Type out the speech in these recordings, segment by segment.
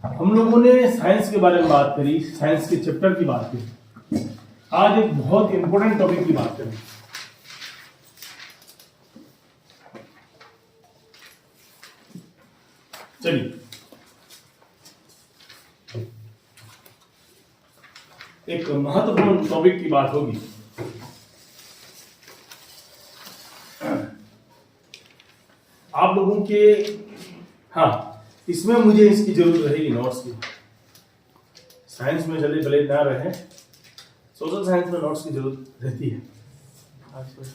हम लोगों ने साइंस के बारे में बात करी, साइंस के चैप्टर की बात करी। आज एक बहुत इंपॉर्टेंट टॉपिक की बात करें। चलिए, एक महत्वपूर्ण टॉपिक की बात होगी। आप लोगों के, हाँ, इसमें मुझे इसकी जरूरत रहेगी नोट्स की। साइंस में चले भले ना रहे, सोशल साइंस में नोट्स की जरूरत रहती है।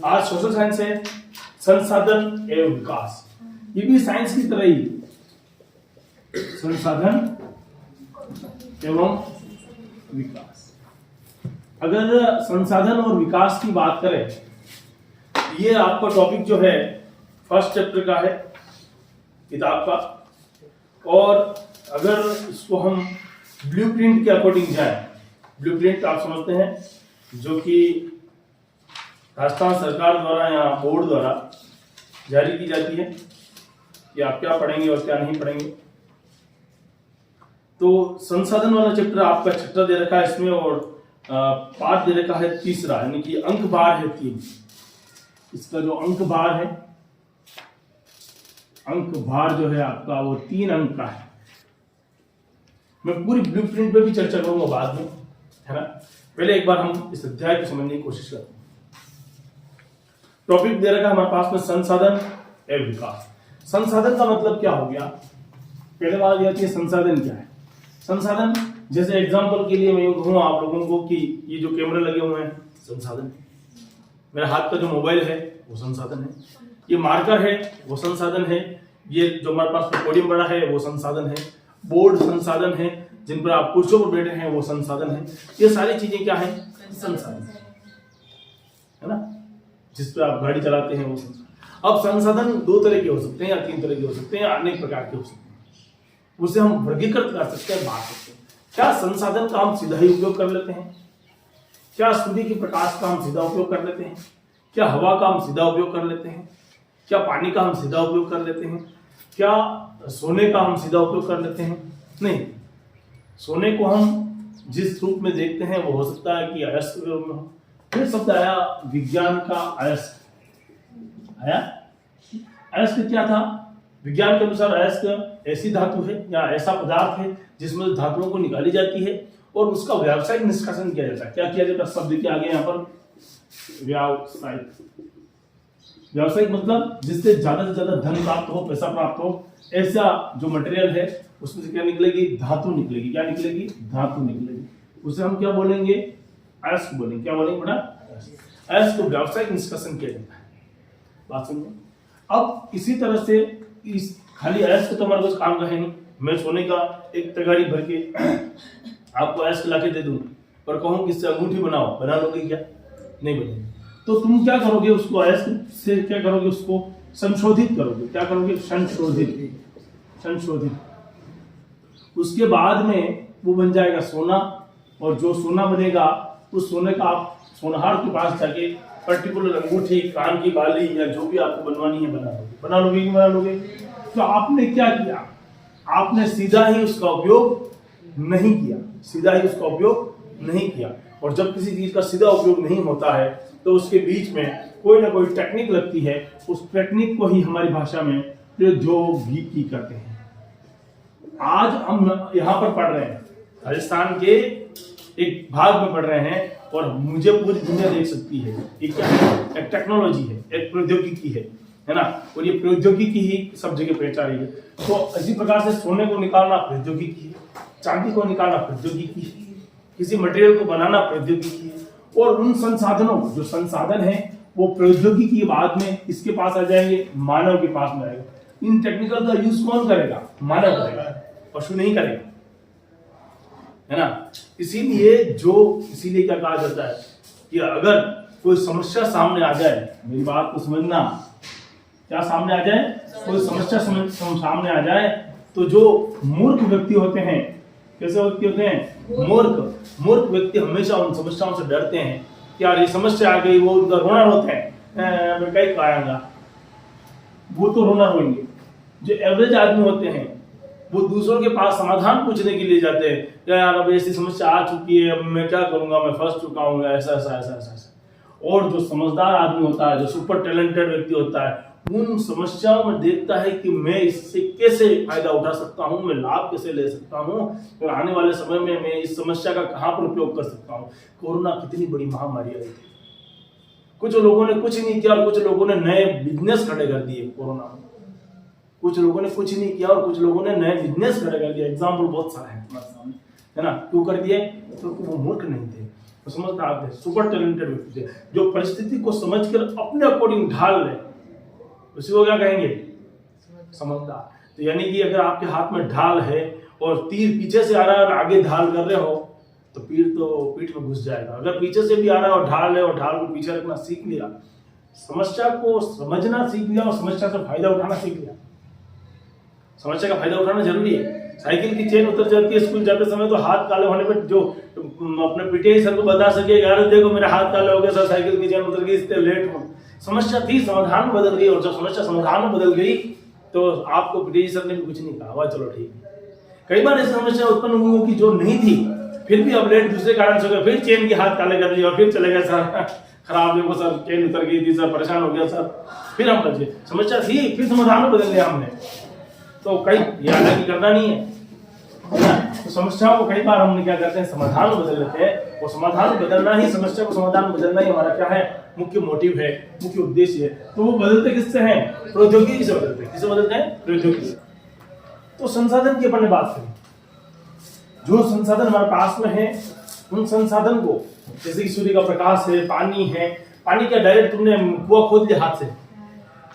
आज सोशल साइंस है संसाधन एवं विकास। ये भी साइंस की तरह ही संसाधन एवं विकास। अगर संसाधन और विकास की बात करें, ये आपका टॉपिक जो है फर्स्ट चैप्टर का है किताब का। और अगर इसको हम ब्लूप्रिंट के अकॉर्डिंग जाए, ब्लूप्रिंट आप समझते हैं जो कि राजस्थान सरकार द्वारा या बोर्ड द्वारा जारी की जाती है कि आप क्या पढ़ेंगे और क्या नहीं पढ़ेंगे। तो संसाधन वाला चैप्टर आपका छठा दे रखा है इसमें, और पाठ दे रखा है तीसरा, यानी कि अंक बार है 3। इसका जो अंक बार है, अंक भार जो है आपका वो 3 अंक का है। मैं पूरी ब्लूप्रिंट पे भी चर्चा करूंगा बाद में, है ना। पहले एक बार हम इस अध्याय को समझने की कोशिश करते हैं। टॉपिक दे रखा है हमारे पास में संसाधन एवं विकास। संसाधन का मतलब क्या हो गया? पहले बात यह आती है संसाधन क्या है। संसाधन, जैसे एग्जांपल के लिए मैं यूं कहूं आप लोगों को कि ये जो कैमरे लगे हुए हैं संसाधन है, मेरा हाथ का जो मोबाइल है वो संसाधन है, ये मार्कर है वो संसाधन है, ये जो हमारे पास पोडियम बड़ा है वो संसाधन है, बोर्ड संसाधन है, जिन पर आप कुर्सियों पर बैठे हैं वो संसाधन है। ये सारी चीजें क्या है? संसाधन है ना, जिस पर आप गाड़ी चलाते हैं वो संसाधन। अब संसाधन 2 तरह के हो सकते हैं या 3 तरह के हो सकते हैं, अनेक प्रकार के हो सकते हैं। उसे हम वर्गीकृत कर सकते हैं, बांट सकते हैं। क्या संसाधन का हम सीधा ही उपयोग कर लेते हैं? क्या सूर्य के प्रकाश का हम सीधा उपयोग कर लेते हैं? क्या हवा का हम सीधा उपयोग कर लेते हैं? क्या पानी का हम सीधा उपयोग कर लेते हैं? क्या सोने का हम सीधा उपयोग कर लेते हैं? नहीं। सोने को हम जिस रूप में देखते हैं वो हो सकता है कि अयस्क के रूप में हो। फिर शब्द आया विज्ञान का अयस्क। आया अयस्क क्या था? विज्ञान के अनुसार अयस्क ऐसी धातु है या ऐसा पदार्थ है जिसमें धातुओं को निकाली जाती है और उसका व्यावसायिक निष्कासन किया जाता है। क्या किया जाता है? शब्द के आगे यहाँ पर व्यावसायिक। व्यावसायिक मतलब जिससे ज्यादा से ज्यादा धन प्राप्त हो, पैसा प्राप्त हो, ऐसा जो मटेरियल है उसमें से क्या निकलेगी? धातु निकलेगी। क्या निकलेगी? धातु निकलेगी। उसे हम क्या बोलेंगे? अयस्क बोलेंगे। क्या बोलेंगे बेटा? अयस्क को व्यावसायिक निष्कासन किया जाता है। बात समझे? अब इसी तरह से इस खाली अयस्क तो हमारे कुछ काम का है नहीं। मैं सोने का एक तगाड़ी भर के आपको अयस्क लाके दे दूं और कहूं कि इससे अंगूठी बनाओ, बना लोगे क्या? नहीं बनेगी। तो तुम क्या करोगे? उसको अयस्क से क्या करोगे? उसको संशोधित करोगे। क्या करोगे? संशोधित। उसके बाद में वो बन जाएगा सोना, और जो सोना बनेगा उस सोने का आप सोनार के पास जाके पर्टिकुलर अंगूठी, कान की बाली या जो भी आपको बनवानी है बना लोगे कि बना लोगे। तो आपने क्या किया? आपने सीधा ही उसका उपयोग नहीं किया। और जब किसी चीज का सीधा उपयोग नहीं होता है तो उसके बीच में कोई ना कोई टेक्निक लगती है। उस टेक्निक को ही हमारी भाषा में प्रौद्योगिकी कहते हैं। आज हम यहाँ पर पढ़ रहे हैं, राजस्थान के एक भाग में पढ़ रहे हैं, और मुझे पूरी दुनिया देख सकती है। एक क्या है? एक टेक्नोलॉजी है, एक प्रौद्योगिकी है ना। और ये प्रौद्योगिकी ही सब जगह पहुंचा रही है। तो इसी प्रकार से सोने को निकालना प्रौद्योगिकी है, चांदी को निकालना प्रौद्योगिकी है, किसी मटेरियल को बनाना प्रौद्योगिकी है। और उन संसाधनों, जो संसाधन है वो प्रौद्योगिकी के बाद में इसके पास आ जाएंगे, मानव के पास में आएगा। इन टेक्निकल का यूज कौन करेगा? मानव करेगा, पशु नहीं करेगा, है ना। इसीलिए क्या कहा जाता है कि अगर कोई समस्या सामने आ जाए, मेरी बात को समझना, क्या सामने आ जाए? कोई समस्या सामने आ जाए तो जो मूर्ख व्यक्ति होते हैं, कैसे व्यक्ति होते हैं? मूर्ख व्यक्ति हमेशा उन समस्याओं से डरते हैं कि यार ये समस्या आ गई, वो उनका रोना रोते हैं, मैं कहीं आऊंगा, वो तो रोना रोएंगे। जो एवरेज आदमी होते हैं वो दूसरों के पास समाधान पूछने के लिए जाते हैं, क्या यार अब ऐसी समस्या आ चुकी है, अब मैं क्या करूंगा, मैं फंस चुका हूँ, ऐसा ऐसा ऐसा ऐसा ऐसा। और जो समझदार आदमी होता है, जो सुपर टैलेंटेड व्यक्ति होता है, उन समस्याओं में देखता है कि मैं इससे कैसे फायदा उठा सकता हूँ, मैं लाभ कैसे ले सकता हूँ, और आने वाले समय में मैं इस समस्या का कहाँ पर उपयोग कर सकता हूँ। कोरोना कितनी बड़ी महामारी आई थी, कुछ लोगों ने कुछ नहीं किया और कुछ लोगों ने नए बिजनेस खड़े कर दिए कोरोना में। कुछ लोगों ने कुछ नहीं किया और कुछ लोगों ने नए बिजनेस खड़े कर दिया। एग्जाम्पल बहुत सारे हैं तुम्हारे सामने, है ना। क्यों कर दिए? तो वो मूर्ख नहीं थे, वो समझदार थे, सुपर टैलेंटेड व्यक्ति थे, जो परिस्थिति को समझकर अपने अकॉर्डिंग ढाल ले, उसी को क्या कहेंगे? समझदार। तो यानी कि अगर आपके हाथ में ढाल है और तीर पीछे से आ रहा है और आगे ढाल कर रहे हो, तो पीठ में घुस जाएगा। अगर पीछे से भी आ रहा है और ढाल को पीछे रखना सीख लिया, समस्या को समझना सीख लिया और समस्या से फायदा उठाना सीख लिया। समस्या का फायदा उठाना जरूरी है। साइकिल की चेन उतर जाती है स्कूल जाते समय, तो हाथ काले होने पर जो अपने पीटीआई सर को बता सके, यार देखो मेरे हाथ काले हो गए सर, साइकिल की चेन उतर गई, इससे लेट हो। समस्या थी, समाधान में बदल गई, और जब समस्या समाधान में बदल गई तो आपको पीटीआई सर ने भी कुछ नहीं कहा, चलो ठीक है। कई बार ऐसी समस्या उत्पन्न हुई होगी जो नहीं थी, फिर भी अब लेट दूसरे कारण से हो गया, फिर चेन के हाथ काले कर दिए और फिर चले गए सर, खराब देखो सर, चेन उतर गई थी सर, परेशान हो गया सर, फिर हम बचे। समस्या थी, फिर समाधान में बदल लिया हमने। तो कई ये अलग करना नहीं है, तो समस्याओं को कई बार हमने क्या करते हैं, समाधान में बदल लेते हैं। और समाधान बदलना ही, समस्या को समाधान में बदलना ही हमारा क्या है, मुख्य मोटिव है, मुख्य उद्देश्य है। तो वो बदलते किससे हैं? प्रौद्योगिकी से बदलते हैं। किससे बदलते हैं? प्रौद्योगिकी से। तो संसाधन की अपन ने बात करी, जो संसाधन हमारे पास में है, उन संसाधन को, जैसे कि सूर्य का प्रकाश है, पानी है। पानी क्या डायरेक्ट तुमने कुआं खोद लिया हाथ से?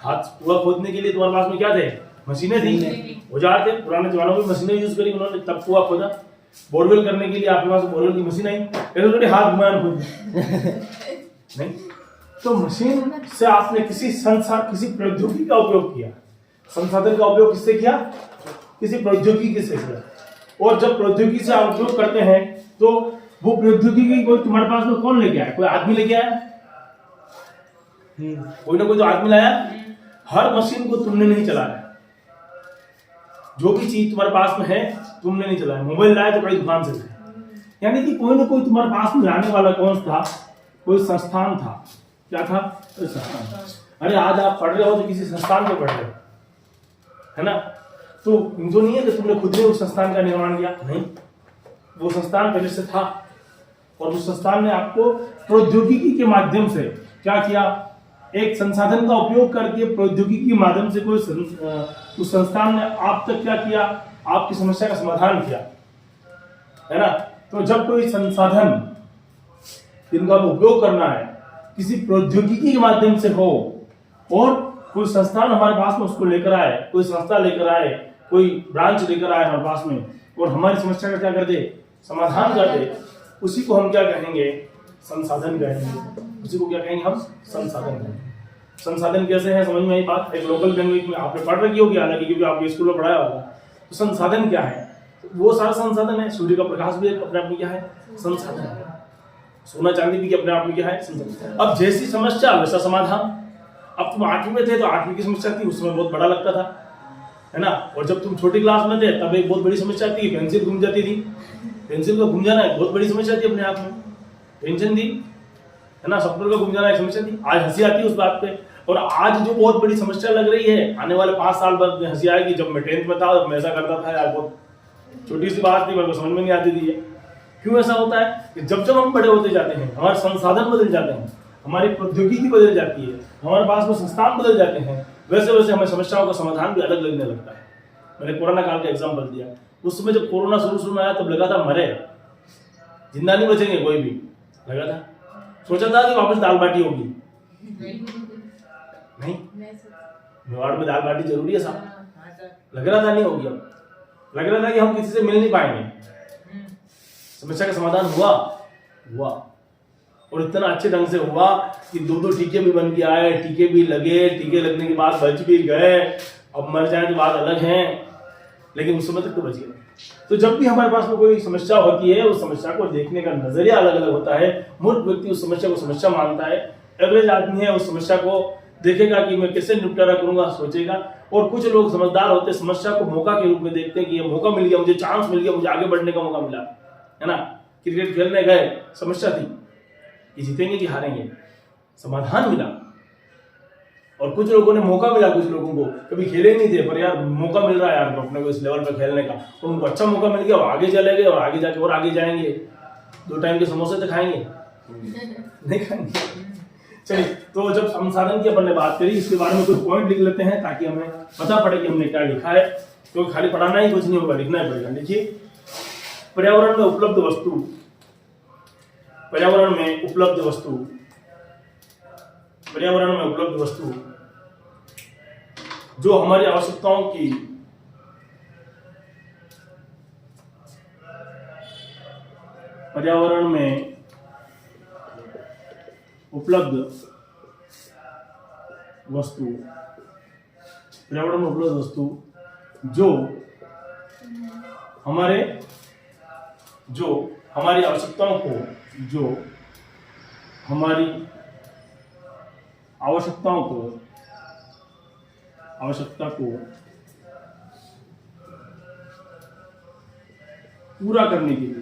कुआं खोदने के लिए तुम्हारे पास में क्या थे? मशीनें थी, औजार थे। पुराने जमानों में मशीनें यूज करी उन्होंने, तब कुआं खोदा। बोरवेल करने के लिए आपके पास बोरवेल की मशीन आई, ऐसे थोड़ी हाथ घुमाया खोद नहीं। तो मशीन से आपने किसी प्रौद्योगिकी का उपयोग किया, संसाधन का उपयोग किससे किया? किसी प्रौद्योगिकी से किया। और जब प्रौद्योगिकी से आप उपयोग करते हैं, तो वो प्रौद्योगिकी को तुम्हारे पास में कौन लेके आया? कोई आदमी लेके आया? कोई ना कोई तो आदमी लाया। हर मशीन को तुमने नहीं चलाया, जो भी चीज तुम्हारे पास में है तुमने नहीं चलाया। मोबाइल लाया तो बड़ी दुकान से लाया, यानी कि कोई ना कोई तुम्हारे पास में लाने वाला कौन था? कोई संस्थान था। क्या था? कोई संस्थान। अरे आज आप पढ़ रहे हो तो किसी संस्थान में पढ़ रहे हो, है ना। तो जो नहीं है कि तुमने खुद ने उस संस्थान का निर्माण किया, नहीं, वो संस्थान पहले से था। और उस संस्थान ने आपको प्रौद्योगिकी के माध्यम से क्या किया? एक संसाधन का उपयोग करके प्रौद्योगिकी के माध्यम से उस संस्थान ने आप तक क्या किया? आपकी समस्या का समाधान किया, है ना। तो जब कोई संसाधन जिनका उपयोग करना है किसी प्रौद्योगिकी के माध्यम से हो, और कोई संस्थान हमारे पास में उसको लेकर आए, कोई संस्था लेकर आए, कोई ब्रांच लेकर आए हमारे पास में, और हमारी समस्या का क्या कर दे? समाधान कर दे, उसी को हम क्या कहेंगे? संसाधन कहेंगे। उसी को क्या कहेंगे हम? संसाधन कहेंगे। संसाधन कैसे है, समझ में आई बात? एक लोकल लैंग्वेज में आपने पढ़ रखी होगी, हालांकि क्योंकि आपके स्कूल में पढ़ाया होगा। तो संसाधन क्या है? वो सारा संसाधन है। सूर्य का प्रकाश भी अपने आप में क्या है? संसाधन है। सोना चांदी भी अपने आप में क्या है? संसाधन। अब जैसी समस्या वैसा समाधान। अब तुम 8वीं में थे तो 8वीं की समस्या थी, उस समय बहुत बड़ा लगता था, है ना। और जब तुम छोटी क्लास में थे तब एक बहुत बड़ी समस्या थी, पेंसिल घूम जाती थी। पेंसिल का घूम जाना एक बहुत बड़ी समस्या थी अपने आप में। टेंशन थी, है ना। सफर का घूम जाना एक समस्या थी। आज हंसी आती है उस बात पे। और आज जो बहुत बड़ी समस्या लग रही है, आने वाले 5 साल बाद हंसी आएगी। जब मैं 10th में था मैं ऐसा करता था यार, बहुत छोटी सी बात थी, मेरे को समझ में नहीं आती थी। क्यों ऐसा होता है कि जब जब हम बड़े होते जाते हैं, हमारे संसाधन बदल जाते हैं, हमारी प्रौद्योगिकी बदल जाती है, हमारे पास में संस्थान बदल जाते हैं, वैसे वैसे हमें समस्याओं का समाधान भी अलग लगने लगता है। मैंने कोरोना काल का एग्जाम्पल दिया। उस समय जब कोरोना शुरू में आया तब लगा था मरे, जिंदा नहीं बचेंगे कोई भी, लगा था। सोचा था कि वापस दाल बाटी होगी, नहीं, मेवाड़ में दाल बाटी जरूरी है साहब, लग रहा था नहीं होगी। अब लग रहा था कि हम किसी से मिल नहीं पाएंगे। समस्या का समाधान हुआ और इतना अच्छे ढंग से हुआ कि 2 टीके भी बन के आए, टीके भी लगे, टीके लगने के बाद बच भी गए। अब मर जाए तो बात अलग है, लेकिन उस समय तक तो बच गए। तो जब भी हमारे पास में कोई समस्या होती है, उस समस्या को देखने का नजरिया अलग अलग होता है। मूर्ख व्यक्ति उस समस्या को समस्या मानता है, एवरेज आदमी है उस समस्या को देखेगा कि मैं कैसे निपटारा करूंगा, सोचेगा। और कुछ लोग समझदार होते हैं, समस्या को मौका के रूप में देखते हैं कि ये मौका मिल गया, मुझे चांस मिल गया, मुझे आगे बढ़ने का मौका मिला, है ना। क्रिकेट खेलने गए, समस्या थी कि जीतेंगे कि हारेंगे, समाधान मिला। और कुछ लोगों ने मौका मिला, कुछ लोगों को कभी खेले ही नहीं थे, पर यार मौका मिल रहा है यार अपने को इस लेवल पे खेलने का, तो उनको अच्छा मौका मिल गया, और आगे चले गए, और आगे जाके और आगे जाएंगे। 2 टाइम के समोसे तो खाएंगे नहीं खाएंगे। चलिए, तो जब संसाधन की अपन ने बात करी, इसके बारे में कुछ पॉइंट लिख लेते हैं ताकि हमें पता पड़े कि हमने क्या लिखा है। तो खाली पढ़ाना ही कुछ नहीं होगा, लिखना ही पड़ेगा। देखिए, पर्यावरण में उपलब्ध वस्तु, पर्यावरण में उपलब्ध वस्तु, पर्यावरण में उपलब्ध वस्तु जो हमारी आवश्यकताओं की पर्यावरण में उपलब्ध वस्तु, पर्यावरण में उपलब्ध वस्तु जो हमारी आवश्यकताओं को, जो हमारी आवश्यकता को पूरा करने के लिए,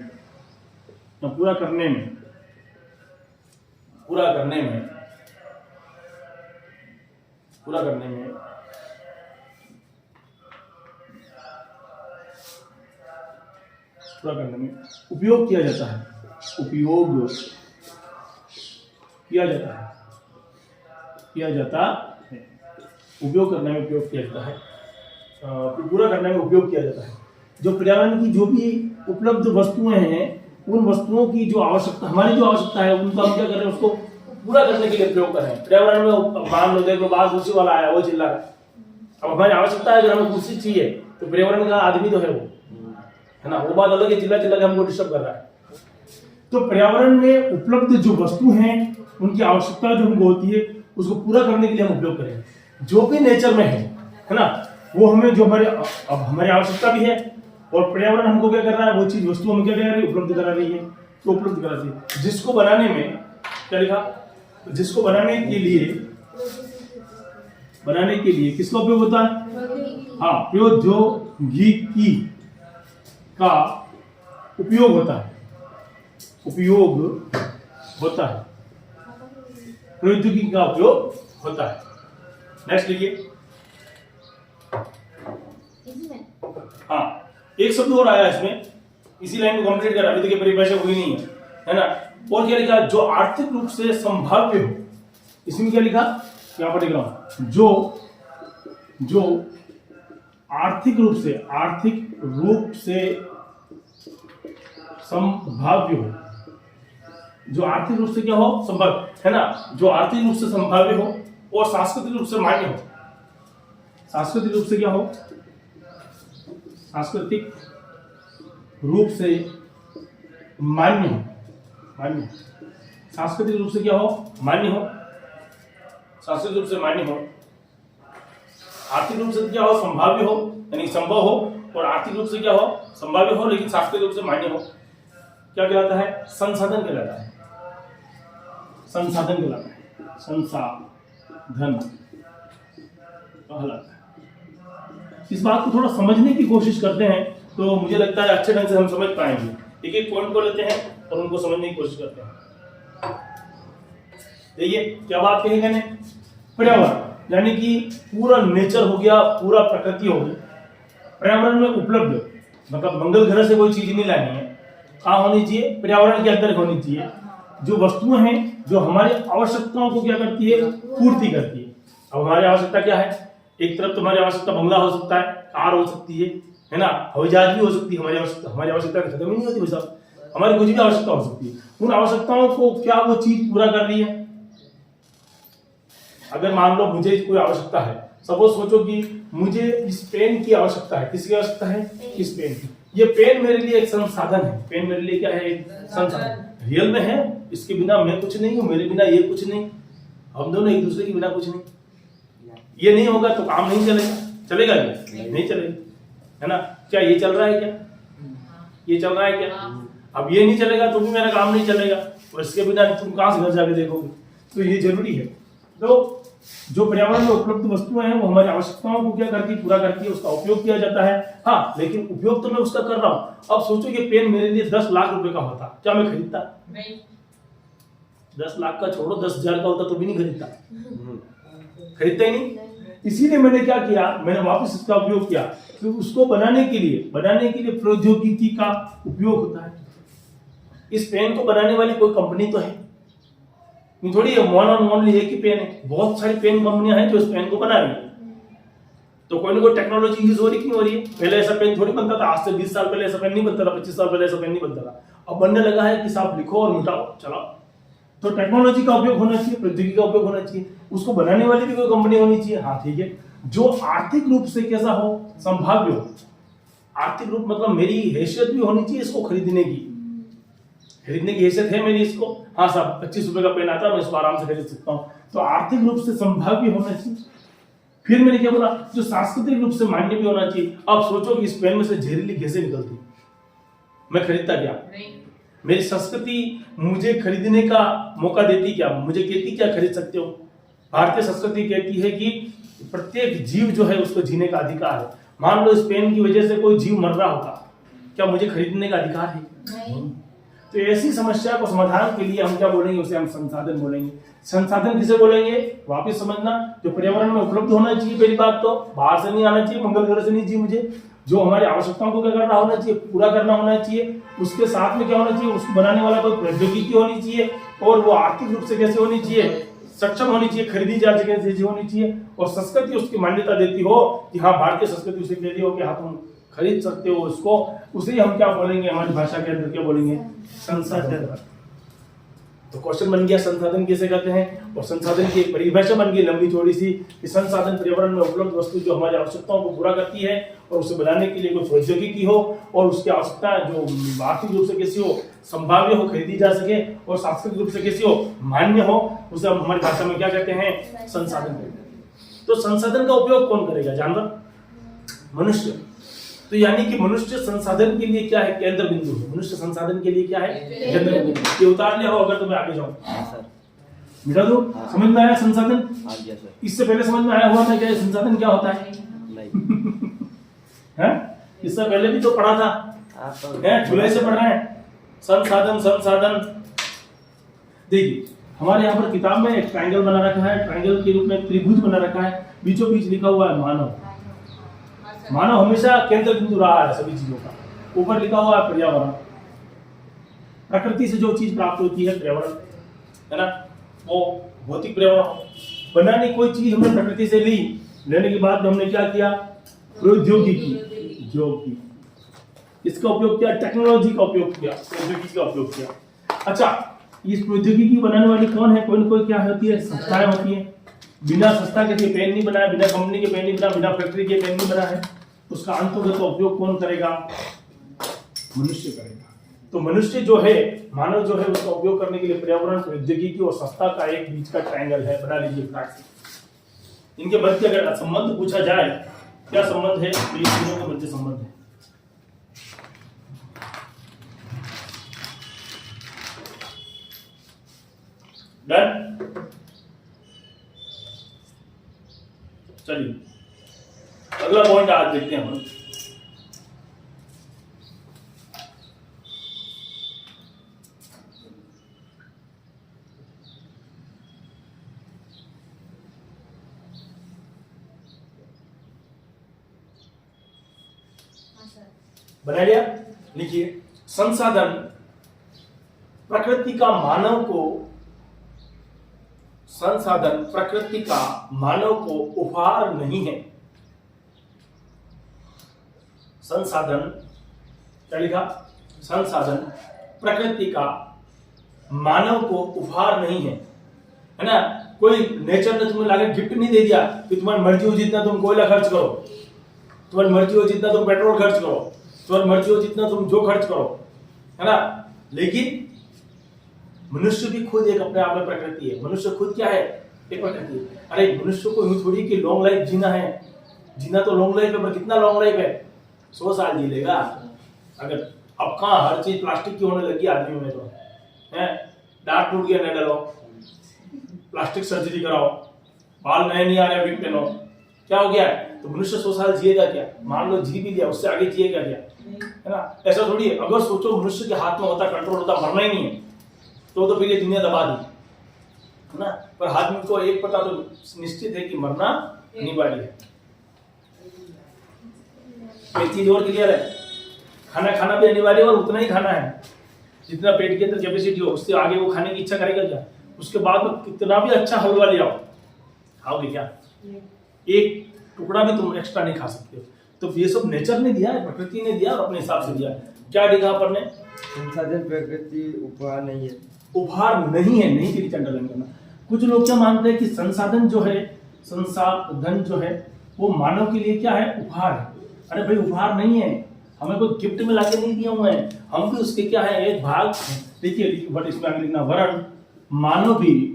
पूरा करने में उपयोग किया जाता है, उपयोग करने में उपयोग किया जाता है, पूरा करने में उपयोग किया जाता है। जो पर्यावरण की जो भी उपलब्ध वस्तुएं हैं, उन वस्तुओं की जो आवश्यकता, हमारी जो आवश्यकता है, उनको हम क्या कर रहे हैं, उसको पूरा करने के लिए प्रयोग कर रहे हैं। पर्यावरण में मान लो, देखो बाहर कुर्सी वाला आया, वो चिल्ला रहा है। अब हमारी आवश्यकता है, अगर हमें कुर्सी चाहिए, तो पर्यावरण का आदमी तो है वो, है ना, वो बात अलग है, चिल्ला चिल्ला के हमको डिस्टर्ब कर रहा है। तो पर्यावरण में उपलब्ध जो वस्तु हैं, उनकी आवश्यकता जो हमको होती है, उसको पूरा करने के लिए हम उपयोग करें। जो भी नेचर में है ना, वो हमें जो हमारी आवश्यकता भी है, और पर्यावरण हमको क्या कर रहा है, वो चीज वस्तु हमें क्या कर रही है, उपलब्ध करा रही है। तो उपलब्ध करा रही है, जिसको बनाने में क्या लिखा, जिसको बनाने के लिए किसका उपयोग होता है, हाँ, प्रौद्योगिकी का उपयोग होता है, प्रौद्योगिकी का उपयोग होता है। नेक्स्ट लिखिए, हाँ, एक शब्द और आया इसमें, इसी लाइन को कंप्लीट करा, अभी तक परिभाषा हुई नहीं है ना। और क्या लिखा, जो आर्थिक रूप से संभाव्य हो। इसमें क्या लिखा, यहाँ पर लिख रहा हूं, जो आर्थिक रूप से संभाव्य हो, जो आर्थिक रूप से क्या हो, संभव, है ना, जो आर्थिक रूप से संभाव्य हो और सांस्कृतिक रूप से मान्य हो। सांस्कृतिक रूप से क्या हो, सांस्कृतिक रूप से मान्य हो, सांस्कृतिक रूप से क्या हो, मान्य हो, सांस्कृतिक रूप से मान्य हो। आर्थिक रूप से क्या हो, संभाव्य हो, यानी संभव हो, और आर्थिक रूप से क्या हो, संभाव्य हो लेकिन सांस्कृतिक रूप से मान्य हो। क्या कहलाता है, संसाधन कहलाता है, संसाधन कहलाता है, संसाधन कहलाता है। इस बात को थोड़ा समझने की कोशिश करते हैं, तो मुझे लगता है अच्छे ढंग से हम समझ पाएंगे। एक एक पॉइंट को लेते हैं और उनको समझने की कोशिश करते हैं। देखिए क्या बात कही मैंने, पर्यावरण यानी कि पूरा नेचर हो गया, पूरा प्रकृति हो गई। पर्यावरण में उपलब्ध मतलब मंगल ग्रह से कोई चीज नहीं लानी है, कहाँ होनी चाहिए, पर्यावरण के अंदर होनी चाहिए। जो वस्तुएं हैं जो हमारी आवश्यकताओं को क्या करती है, पूर्ति करती है। अब हमारी आवश्यकता क्या है, एक तरफ तुम्हारी आवश्यकता बंगला हो सकता है, कार हो सकती है ना, हवाई जहाज भी हो सकती है। हमारी आवश्यकता खत्म ही नहीं होती भाई साहब, हमारी कुछ भी आवश्यकता हो सकती है। उन आवश्यकताओं को क्या वो चीज पूरा कर रही है। अगर मान लो मुझे कोई आवश्यकता है, सपोज सोचो कि मुझे इस पेन की आवश्यकता है। किसकी आवश्यकता है, इस पेन की। ये पेन मेरे लिए एक संसाधन है, पेन मेरे लिए क्या है, एक संसाधन रियल में है। इसके बिना मैं कुछ नहीं हूं, मेरे बिना ये कुछ नहीं, हम दोनों एक दूसरे के बिना कुछ नहीं। ये नहीं होगा तो काम नहीं चलेगा, चलेगा क्या, नहीं चलेगा, है ना। क्या ये चल रहा है, क्या ये चल रहा है क्या, अब ये नहीं चलेगा तो भी मेरा काम नहीं चलेगा, और इसके बिना तुम कहां से घर जाके देखोगे। तो ये जरूरी है। तो जो पर्यावरण में उपलब्ध वस्तुएं हैं वो हमारी आवश्यकताओं को क्या करती है, पूरा करती है, उसका उपयोग किया जाता है। हाँ, लेकिन उपयोग तो मैं उसका कर रहा हूँ। अब सोचो ये पेन मेरे लिए 10 लाख रुपए का होता, क्या मैं खरीदता? नहीं। 10 लाख का छोड़ो, 10,000 का होता तो भी नहीं खरीदता, खरीदता ही नहीं। इसीलिए मैंने क्या किया, मैंने वापस इसका उपयोग किया। तो उसको बनाने के लिए प्रौद्योगिकी का उपयोग होता है। इस पेन को बनाने वाली कोई कंपनी तो है, ये थोड़ी है वन ऑन ओनली एक ही पेन है, बहुत सारी पेन कंपनियां हैं जो इस पेन को बना रही है। तो कोई ना कोई टेक्नोलॉजी यूज हो रही कि नहीं हो रही है। पहले ऐसा पेन थोड़ी बनता था, आज से 20 साल पहले ऐसा पेन नहीं बनता था, 25 साल पहले ऐसा पेन नहीं बनता था। अब बनने लगा है कि साहब लिखो और मिटाओ, चलाओ। तो टेक्नोलॉजी का उपयोग होना चाहिए, प्रौद्योगिकी का उपयोग होना चाहिए, उसको बनाने वाली भी कोई कंपनी होनी चाहिए। हाँ ठीक है, जो आर्थिक रूप से कैसा हो, संभाव्य हो। आर्थिक रूप मतलब मेरी हैसियत भी होनी चाहिए इसको खरीदने की हैसियत है मेरी इसको। हाँ साहब 25 रुपए का पेन आता है, मैं इसको आराम से खरीद सकता हूँ। तो आर्थिक रूप से संभाव्य होना चाहिए। फिर मैंने क्या बोला, जो सांस्कृतिक रूप से मान्य भी होना चाहिए। अब सोचो कि इस पेन में से जहरीली गैसें निकलती, मैं खरीदता क्या? नहीं। मेरी संस्कृति मुझे खरीदने का मौका देती क्या, मुझे कहती क्या खरीद सकते हो? भारतीय संस्कृति कहती है कि प्रत्येक जीव जो है उसको जीने का अधिकार है। मान लो इस पेन की वजह से कोई जीव मर रहा होता, क्या मुझे खरीदने का अधिकार है? नहीं। तो ऐसी समस्या को समाधान के लिए हम क्या बोलेंगे, उसे हम संसाधन बोलेंगे। संसाधन किसे बोलेंगे, वापस समझना, जो पर्यावरण में उपलब्ध होना चाहिए। पहली बात तो बाहर से नहीं आना चाहिए, मंगल ग्रह से नहीं चाहिए मुझे, जो हमारी आवश्यकताओं को क्या करना होना चाहिए, पूरा करना होना चाहिए। उसके साथ में क्या होना चाहिए, उसको बनाने वाला कोई प्रौद्योगिकी होनी चाहिए, और वो आर्थिक रूप से कैसे होनी चाहिए, सक्षम होनी चाहिए, खरीदी जा सके कैसे होनी चाहिए, और संस्कृति उसकी मान्यता देती हो कि हाँ भारतीय संस्कृति उसे कहती हो कि हाँ तुम खरीद सकते हो उसको। उसे हम क्या बोलेंगे, हमारी भाषा के अंदर क्या बोलेंगे, संसाधन। तो क्वेश्चन बन गया संसाधन किसे कहते हैं, और संसाधन की एक परिभाषा बन गई लंबी थोड़ी सी कि संसाधन पर्यावरण में उपलब्ध वस्तु जो हमारी आवश्यकताओं को पूरा करती है, और उसे बनाने के लिए कोई प्रौद्योगिकी हो, और उसकी आवश्यकता जो आर्थिक रूप से कैसी हो, संभाव्य हो, खरीदी जा सके, और सांस्कृतिक रूप से कैसी हो, मान्य हो, उसे हम हमारी भाषा में क्या कहते हैं, संसाधन कहते हैं। तो संसाधन का उपयोग कौन करेगा, जानवर, मनुष्य। तो यानी कि मनुष्य संसाधन के लिए क्या है, केंद्र बिंदु है। मनुष्य संसाधन के लिए क्या है, केंद्र बिंदु। ये उतार लिया हो अगर तो मैं आगे जाऊं। मिटा दो। समझ में आया संसाधन? इससे पहले समझ में आया हुआ था क्या संसाधन क्या होता है? हैं? इससे पहले भी तो पढ़ा था, जुलाई से पढ़ रहे हैं संसाधन। संसाधन देखिए हमारे यहाँ पर किताब में एक ट्रायंगल बना रखा है, ट्रायंगल के रूप में त्रिभुज बना रखा है, बीचों बीच लिखा हुआ है मानव। मानव हमेशा केंद्र बिंदु रहा है सभी चीजों का। ऊपर लिखा हुआ है पर्यावरण, प्रकृति से जो चीज प्राप्त होती है पर्यावरण, है ना, वो भौतिक पर्यावरण। बनाने कोई चीज हमने प्रकृति से ली, लेने के बाद हमने क्या किया, प्रौद्योगिकी जो की, इसका उपयोग किया, टेक्नोलॉजी का उपयोग किया, प्रौद्योगिकी का उपयोग किया। अच्छा, इस प्रौद्योगिकी बनाने वाली कौन है, कोई ना कोई क्या होती है, संस्थाएं होती है। बिना संस्था के पेन नहीं बनाया, बिना कंपनी के पेन नहीं बना, बिना फैक्ट्री के पेन नहीं बना है। उसका अंतर्गत उपयोग कौन करेगा, मनुष्य करेगा। तो मनुष्य जो है, मानव जो है, उसका उपयोग करने के लिए पर्यावरण, प्रौद्योगिकी और संस्था का एक बीच का ट्रायंगल है, बना लीजिए फ्लैट से। इनके मध्य अगर संबंध पूछा जाए, क्या संबंध है, तो ये तीनों के मध्य संबंध है। डन। चलिए अगला पॉइंट आज देखते हैं हम। बना लिया, लिखिए। संसाधन प्रकृति का मानव को, संसाधन प्रकृति का मानव को उपहार नहीं है। संसाधन क्या लिखा, संसाधन प्रकृति का मानव को उपहार नहीं है, है ना। कोई नेचर ने तुम्हें लाके गिफ्ट नहीं दे दिया कि तुम्हारी मर्जी हो जितना तुम कोयला खर्च करो, तुम्हारी मर्जी हो जितना तुम पेट्रोल खर्च करो, तुम्हारी मर्जी हो जितना तुम जो खर्च करो, है ना। लेकिन मनुष्य भी खुद एक अपने आप में प्रकृति है। मनुष्य खुद क्या है, एक प्रकृति है। अरे मनुष्य को यूं थोड़ी कि लॉन्ग लाइफ जीना है, जीना तो लॉन्ग लाइफ है, पर कितना लॉन्ग लाइफ है, 100 साल जी लेगा। अगर अब कहाँ हर चीज प्लास्टिक की होने लगी आदमी में, तो है दांत टूट गया न डलो, प्लास्टिक सर्जरी कराओ, बाल नए नहीं आ रहे विग पहनो, क्या हो गया है? तो मनुष्य 100 साल जिएगा क्या? मान लो जी भी लिया, उससे आगे जिएगा क्या? है ना? ऐसा थोड़ी है। अगर सोचो मनुष्य के हाथ में होता, कंट्रोल होता, मरना ही नहीं है, तो फिर ये दुनिया दबा दी, है ना? पर आदमी को एक पता तो निश्चित है कि मरना अनिवार्य है। एक चीज और क्लियर है, खाना भी अनिवार्य है और उतना ही खाना है जितना पेट के अंदर कैपेसिटी हो, उससे आगे वो खाने की इच्छा करेगा क्या? उसके बाद में कितना भी अच्छा हलवा ले आओ, खाओगे क्या? एक टुकड़ा भी तुम एक्स्ट्रा नहीं खा सकते हो। तो ये सब नेचर ने दिया है, प्रकृति ने दिया और अपने हिसाब से दिया है। क्या देखा अपन ने? संसाधन प्रकृति उपहार नहीं है। उपहार नहीं है, नहीं की अंडरलाइन करना। कुछ लोग क्या मानते हैं कि संसाधन जो है, संसाधन जो है वो मानव के लिए क्या है? उपहार है। अरे भाई उपहार नहीं है, हमें कोई गिफ्ट में लाके नहीं दिया हुआ है, हम भी उसके क्या है एक भाग। देखिए बट इसमें आगे लिखना वर्ण मानव भी,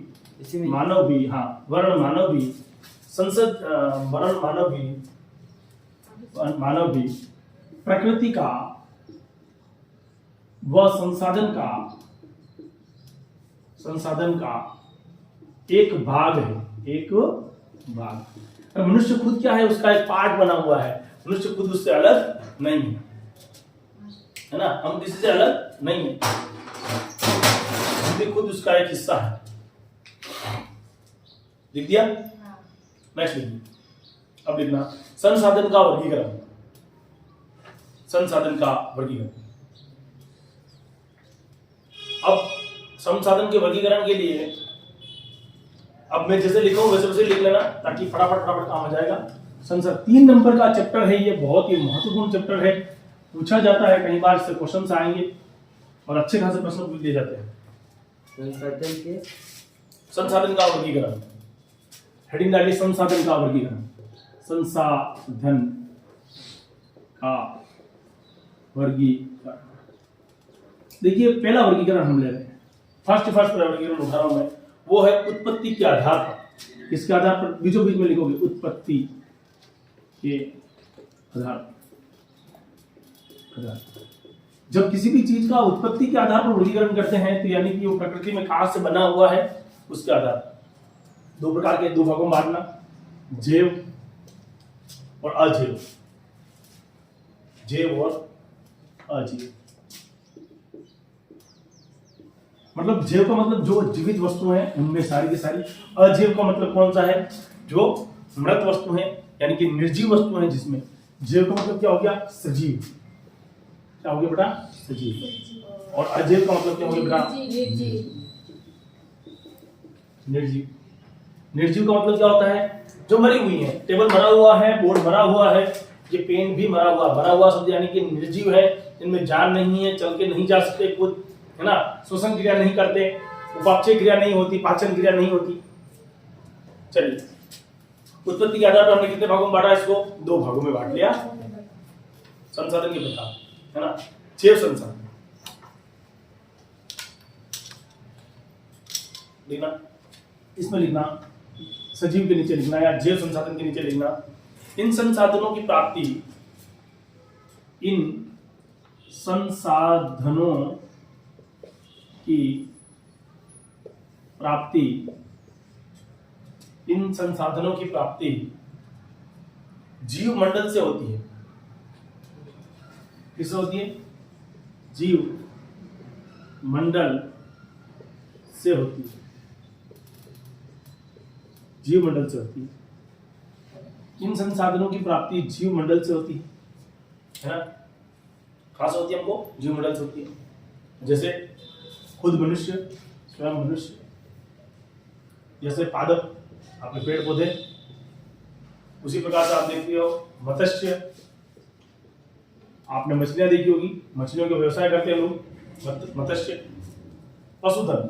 मानव भी, हाँ वर्ण मानव भी, संसद वर्ण मानव भी प्रकृति का व संसाधन का एक भाग है, एक भाग। मनुष्य खुद क्या है? उसका एक पार्ट बना हुआ है। मनुष्य खुद उससे अलग नहीं है ना? हम किसी से अलग नहीं है, हम भी खुद उसका एक हिस्सा है। लिख दिया? नेक्स्ट लिखिए। अब लिखना संसाधन का वर्गीकरण। संसाधन का वर्गीकरण। अब संसाधन के वर्गीकरण के लिए अब मैं जैसे लिखूं वैसे वैसे लिख लेना ताकि फटाफट काम हो जाएगा। संसाधन 3 नंबर का चैप्टर है, ये बहुत ही महत्वपूर्ण चैप्टर है, पूछा जाता है कई बार, इससे क्वेश्चन आएंगे और अच्छे खासे प्रश्न पूछ दिए जाते हैं। संसाधन का वर्गीकरण, हेडिंग डालिए संसाधन का वर्गीकरण। संसाधन का वर्गीकरण। देखिए पहला वर्गीकरण हम ले रहे हैं, फर्स्ट वर्गीकरण उठा रहा हूं मैं, वो है उत्पत्ति के आधार पर। किसके आधार पर? बीचों बीच में लिखोगे उत्पत्ति के आधार। जब किसी भी चीज का उत्पत्ति के आधार पर वर्गीकरण करते हैं तो यानी कि वो प्रकृति में कहां से बना हुआ है उसके आधार पर। 2 प्रकार के, 2 भागों में बांटना, जैव और अजैव। जैव और अजैव मतलब जैव का मतलब जो जीवित वस्तु है उनमें सारी की सारी। अजैव का मतलब कौन सा है? जो मृत वस्तु है यानी कि निर्जीव वस्तु है जिसमें। जैव का मतलब क्या हो गया? सजीव। क्या हो गया बेटा? सजीव। और अजैव का मतलब क्या हो गया बेटा? निर्जीव। निर्जीव का मतलब क्या होता है? जो मरी हुई है। टेबल मरा हुआ है, बोर्ड मरा हुआ है, ये पेन भी मरा हुआ शब्द यानी कि निर्जीव है, इनमें जान नहीं है, चल के नहीं जा सकते खुद, है ना? श्वसन क्रिया नहीं करते, उपापचय क्रिया नहीं होती, पाचन क्रिया नहीं होती। चलिए उत्पत्ति के आधार पर हमने कितने भागों में बांटा? इसको 2 भागों में बांट लिया। संसाधन के प्रकार, है ना? जैव संसाधन लिखना, इसमें लिखना, सजीव के नीचे लिखना या जैव संसाधन के नीचे लिखना। इन संसाधनों की प्राप्ति, इन संसाधनों की प्राप्ति, इन संसाधनों की प्राप्ति जीव मंडल से होती है। किससे होती है? जीव मंडल से होती है। जीव मंडल से होती है। इन संसाधनों की प्राप्ति जीव मंडल से होती है ना? कहां से होती है? हमको जीव मंडल से होती है। जैसे खुद मनुष्य, स्वयं मनुष्य, जैसे पादप अपने पेड़ पौधे, उसी प्रकार से आप देखते हो मत्स्य, आपने मछलियां देखी होगी, मछलियों का व्यवसाय करते हैं लोग, मत्स्य। पशुधन,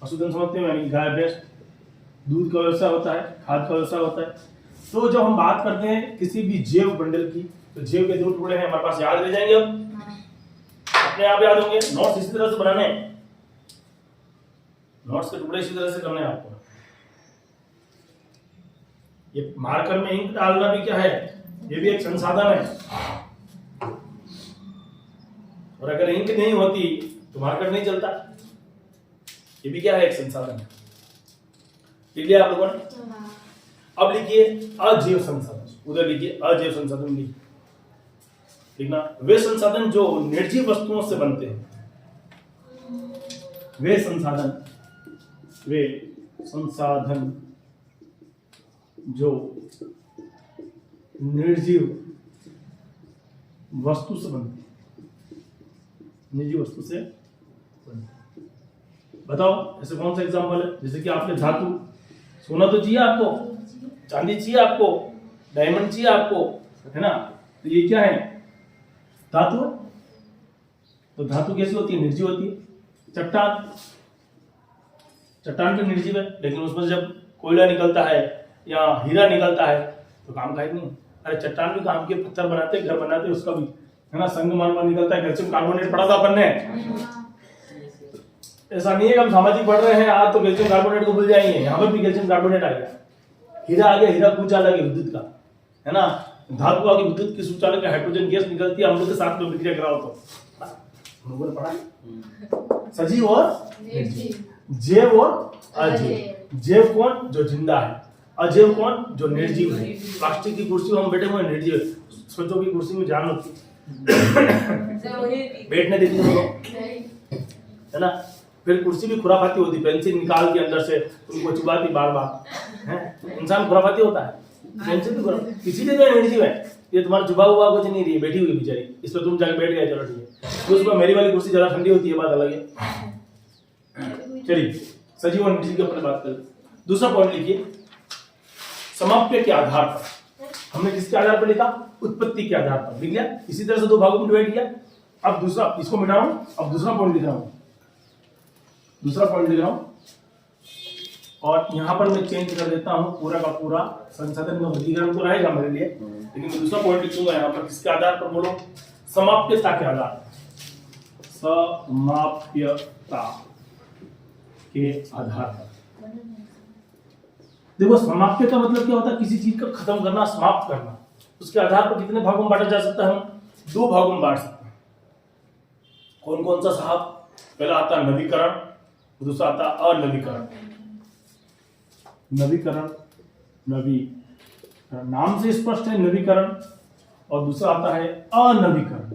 पशुधन समझते हैं यानी गाय भैंस, दूध का व्यवसाय होता है, खाद का व्यवसाय होता है। तो जब हम बात करते हैं किसी भी जैव मंडल की, तो जैव के 2 टुकड़े हैं हमारे पास, याद रह जाएंगे, अब अपने आप याद होंगे। नोट्स इसी तरह से बनाने हैं, नोट्स के टुकड़े इसी तरह से करने हैं आपको। ये मार्कर में इंक डालना भी क्या है? ये भी एक संसाधन है। और अगर इंक नहीं होती तो मार्कर नहीं चलता। ये भी क्या है? एक संसाधन है। ठीक है आप लोगों ने? अब लिखिए अजैव संसाधन, उधर लिखिए अजैव संसाधन लिखिए, ठीक ना। वे संसाधन जो निर्जीव वस्तुओं से बनते हैं, वे संसाधन जो निर्जीव वस्तु से बनते हैं, निर्जीव वस्तु से बनते हैं। बताओ ऐसे कौन सा एग्जाम्पल है? जैसे कि आपने धातु, सोना तो चाहिए आपको, चांदी चाहिए आपको, डायमंड चाहिए आपको, है ना। तो ये क्या है? धातु है। तो धातु कैसी होती है? निर्जीव होती है। चट्टान तो निर्जीव है, लेकिन उसमें जब कोयला निकलता है या हीरा निकलता है तो काम का ही नहीं। अरे चट्टान भी काम के, पत्थर बनाते, घर बनाते, उसका भी, है ना, संगमरमर निकलता है, कैल्शियम कार्बोनेट पढ़ा था अपन ने। ऐसा नहीं है कि हम सामाजिक पढ़ रहे हैं आज तो कैल्शियम कार्बोनेट को भूल जाएंगे, यहाँ पर भी कैल्शियम कार्बोनेट आ गया। हीरा आ गया, हीरा कुचालक है विद्युत का, है ना। धातु आ गई, विद्युत की सुचालक है, हाइड्रोजन गैस निकलती है, हम लोग के साथ में विक्रिया कराओ तो हमने पढ़ा। सजीव और निर्जीव, जैव और अजैव। जैव कौन? जो जिंदा है। अजैव कौन? जो निर्जीव है। प्लास्टिक की कुर्सी में हम बैठे हुए निर्जीव है, सोचो की कुर्सी में जान होती बैठने देती है ना। फिर कुर्सी भी खुराफाती होती, पेंसिल निकाल के अंदर से उनको चुबाती बार बार, है। इंसान खुराफाती होता है, पेंसिल भी खुराफाती, इसीलिए तो निर्जीव है। ये तुम्हारा चुबा हुआ कुछ नहीं रही है, बैठी हुई बेचारी, इस पर तुम जाके बैठ गए, चलो ठीक है। तो उसमें मेरी वाली कुर्सी जरा ठंडी होती है, बात अलग है। चलिए सजीव और निर्जीव की अपने बात करें। दूसरा पॉइंट लिखिए, समाप्य के आधार पर। हमने किसके आधार पर लिखा? उत्पत्ति के आधार पर। लिख लिया। इसी तरह से दो भागों में डिवाइड किया। अब दूसरा, इसको मिटा रहा हूं, अब दूसरा पॉइंट लिख रहा हूं, दूसरा पॉइंट लिख रहा हूं, और यहां पर मैं चेंज कर देता हूं, पूरा का पूरा संसाधन में वर्गीकरण तो रहेगा मेरे लिए, लेकिन मैं दूसरा पॉइंट लिखूंगा यहां पर। किसके आधार पर? बोलो, समाप्यता के आधार पर। समाप्यता के आधार पर। देखो समाप्य का मतलब क्या होता है? किसी चीज का खत्म करना, समाप्त करना। उसके आधार पर कितने भागों में बांटा जा सकता है? हम दो भागों में बांट सकते हैं। कौन कौन सा साहब? पहला आता है नवीकरण, दूसरा आता है अनवीकरण। नवीकरण, नवीकरण नाम से स्पष्ट है, नवीकरण। और दूसरा आता है अनवीकरण।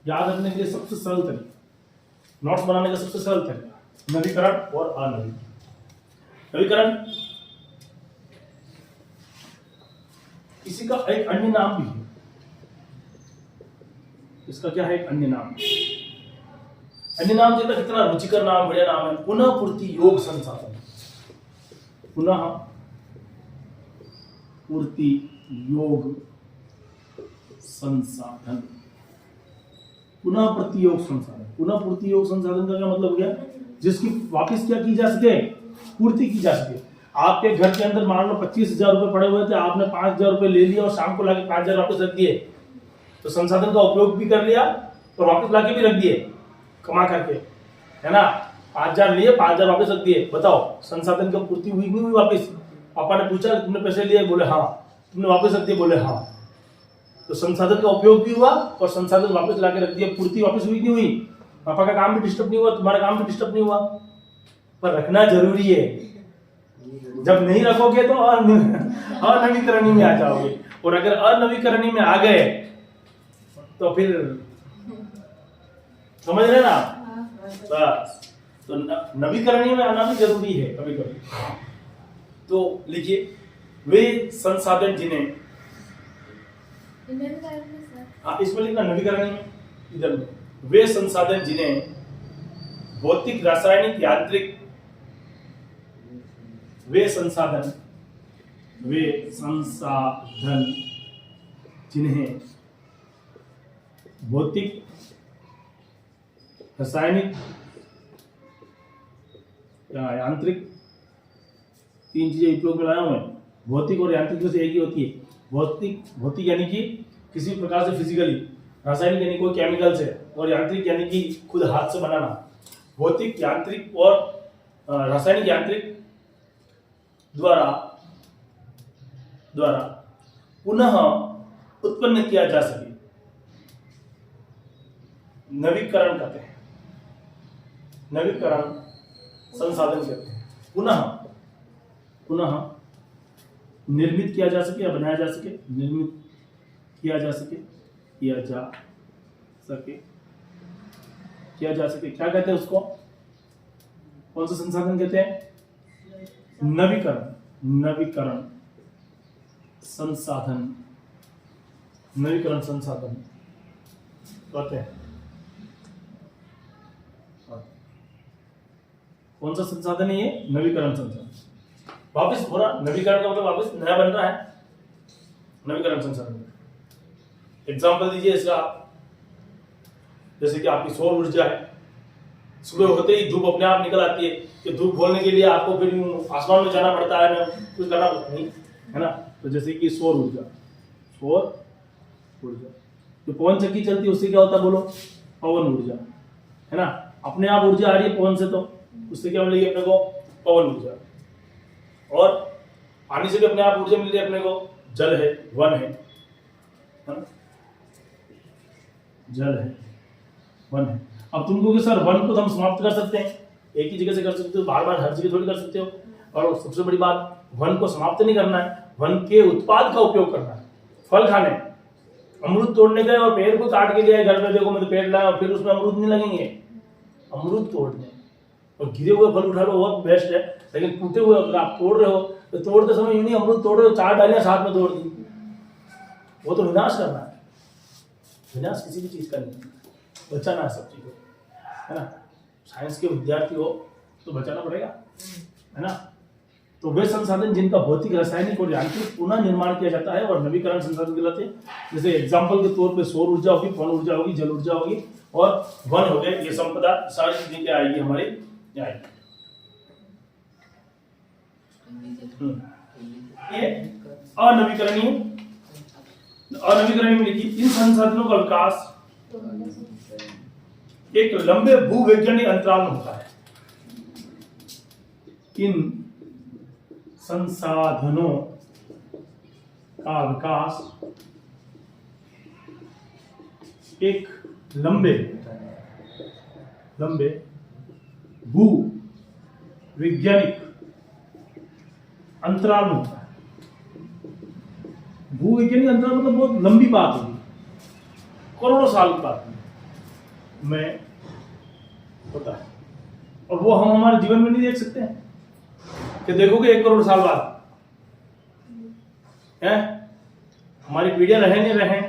याद रखने के लिए सबसे सरल तरीका, नोट्स बनाने का सबसे सरल तरीका, नवीकरण और अनवीकरण। नवीकरण किसी का एक अन्य नाम भी है, इसका क्या है? एक अन्य नाम। अन्य नाम देखना कितना रुचिकर नाम, बढ़िया नाम है, पुनः पूर्ति योग संसाधन। पुनः पूर्ति योग संसाधन। पुनः पूर्ति योग संसाधन। पुनः पूर्ति योग संसाधन का क्या मतलब हो गया? जिसकी वापस क्या की जा सके? पूर्ति की जा सके। आपके घर के अंदर मान लो 25,000 रुपए पड़े हुए थे, आपने 5,000 रुपए ले लिया और शाम को लाके 5,000 वापस रख दिए, तो संसाधन का उपयोग भी कर लिया और वापस लाके भी रख दिए कमा करके, है ना। 5,000 लिए, 5,000 वापस रख दिए। बताओ संसाधन की पूर्ति हुई नहीं हुई? वापस पापा ने पूछा तुमने पैसे लिए? बोले हाँ। तुमने वापस रख दिए? बोले हाँ। तो संसाधन का उपयोग भी हुआ और संसाधन वापस लाके रख दिया, पूर्ति वापस हुई नहीं हुई? पापा का काम भी डिस्टर्ब नहीं हुआ, तुम्हारा काम भी डिस्टर्ब नहीं हुआ। पर रखना जरूरी है, जब नहीं रखोगे तो अनवीकरणी में आ जाओगे, और अगर अनवीकरणी में आ गए तो फिर समझ रहे ना बस। तो नवीकरणी में आना भी जरूरी है कभी कभी। तो लिखिए, वे संसाधन जिन्हें, हाँ इसमें लिखना नवीकरणी में, इधर में, वे संसाधन जिन्हें भौतिक, रासायनिक, यांत्रिक, वे संसाधन जिन्हें भौतिक, रासायनिक या यांत्रिक, तीन चीजें उपयोग में लाया हूं मैं। भौतिक और यांत्रिक में से एक ही होती है। भौतिक यानी कि किसी प्रकार से फिजिकली, रासायनिक यानी कोई केमिकल से, और यांत्रिक यानी कि खुद हाथ से बनाना। भौतिक, यांत्रिक और रासायनिक, यांत्रिक द्वारा पुनः उत्पन्न किया जा सके, नवीकरण कहते हैं। नवीकरण संसाधन कहते हैं। पुनः पुनः निर्मित किया जा सके या बनाया जा सके, निर्मित किया जा सके, किया जा सके, किया जा सके, क्या कहते हैं उसको? कौन सा संसाधन कहते हैं? नवीकरण, नवीकरण संसाधन, नवीकरण संसाधन कहते हैं। कौन सा संसाधन है ये? नवीकरण संसाधन। वापस हो रहा, नवीकरण का मतलब वापस नया बन रहा है, नवीकरण संसाधन। एग्जाम्पल दीजिए इसका। जैसे कि आपकी सौर ऊर्जा है, सुबह होते ही धूप अपने आप निकल आती है, कि धूप खोलने के लिए आपको फिर आसमान में जाना पड़ता है ना, कुछ करना पड़ता नहीं है ना। तो जैसे कि सौर ऊर्जा, सौर ऊर्जा जो पवन चक्की चलती है उससे क्या होता है बोलो? पवन ऊर्जा है ना। अपने आप ऊर्जा आ रही है पवन से, तो उससे क्या मिलेगी अपने को? पवन ऊर्जा। और पानी से भी अपने आप ऊर्जा मिल रही है अपने को, जल है, वन है ना? जल है, वन है। अब तुम कहोगे सर वन को तो हम समाप्त कर सकते हैं, एक ही जगह से कर सकते हो, बार बार हर जगह थोड़ी कर सकते हो। और सबसे बड़ी बात, वन को समाप्त नहीं करना है, वन के उत्पाद का उपयोग करना है। फल खाने, अमरूद तोड़ने गए और पेड़ को काट के लिए घर में, देखो मैं तो पेड़ लाया और फिर उसमें अमरूद नहीं लगेंगे। अमरूद तोड़ने और गिरे हुए फल उठा लो बहुत बेस्ट है, लेकिन टूटे हुए अगर आप तोड़ रहे हो तो तोड़ते समय यूं नहीं अमरूद तोड़ रहे हो, 4 डालियां साथ में तोड़ दी, वो तो विनाश करना है। विनाश किसी भी चीज का नहीं, बचाना है सब चीजों, है ना। साइंस के विद्यार्थी हो तो बचाना पड़ेगा, है ना। तो वे संसाधन जिनका भौतिक, रासायनिक और यांत्रिक पुनः निर्माण किया जाता है और नवीकरण संसाधन कहलाते हैं। जैसे एग्जाम्पल के तौर पे सौर ऊर्जा होगी, पवन ऊर्जा होगी, जल ऊर्जा होगी और वन हो गए। ये संपदा सारी चीजें क्या आएगी हमारी? आएगी। ये अनवीकरणीय, अनवीकरणीय में लिखी इन संसाधनों का विकास एक लंबे भूवैज्ञानिक अंतराल में होता है। इन संसाधनों का विकास एक लंबे भू वैज्ञानिक अंतराल में होता है। भू वैज्ञानिक अंतराल मतलब बहुत लंबी बात होगी, करोड़ों साल की बात में होता है। और वो हम हमारे जीवन में नहीं देख सकते हैं कि देखोगे 1 करोड़ साल बाद है, हमारी पीढ़ियां रहे नहीं रहे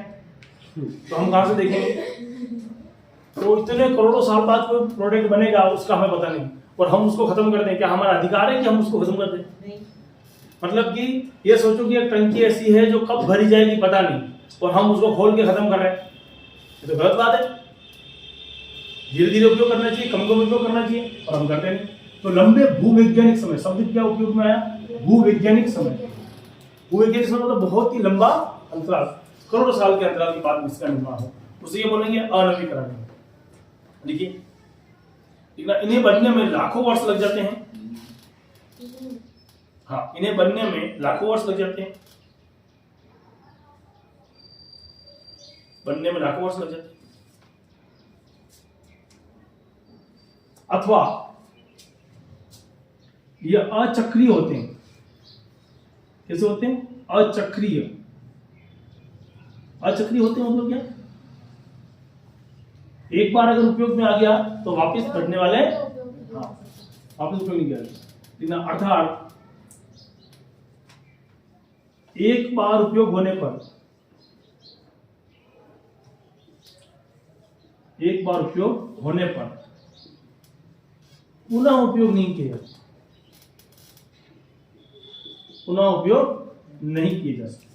तो हम कहां से देखेंगे? तो इतने करोड़ों साल बाद कोई प्रोडक्ट बनेगा उसका हमें पता नहीं, और हम उसको खत्म कर दें। क्या हमारा अधिकार है कि हम उसको खत्म कर दें? नहीं। मतलब कि ये सोचो कि एक टंकी ऐसी है जो कब भरी जाएगी पता नहीं, और हम उसको खोल के खत्म कर रहे हैं, ये तो गलत बात है। धीरे धीरे उपयोग करना चाहिए, कम कम उपयोग करना चाहिए, और हम करते नहीं। तो लंबे भूवैज्ञानिक समय, शब्द क्या उपयोग में आया? भूवैज्ञानिक समय। भूवैज्ञानिक समय मतलब बहुत ही लंबा अंतराल, करोड़ों साल के अंतराल के बाद इसका निर्माण हो, उसे ये बोलेंगे अनवीकरण। देखिए इन्हें बनने में लाखों वर्ष लग जाते हैं। हाँ, इन्हें बनने में लाखों वर्ष लग जाते हैं, बनने में लाखों वर्ष लग जाते हैं। अथवा ये अचक्रीय होते हैं। कैसे होते हैं? अचक्रीय। अचक्रीय होते हैं मतलब क्या? एक बार अगर उपयोग में आ गया तो वापस बढ़ने वाले, वापस उपयोग नहीं किया। अर्थात एक बार उपयोग होने पर, एक बार उपयोग होने पर पुनः उपयोग नहीं किया, पुनः उपयोग नहीं किए जा सकते।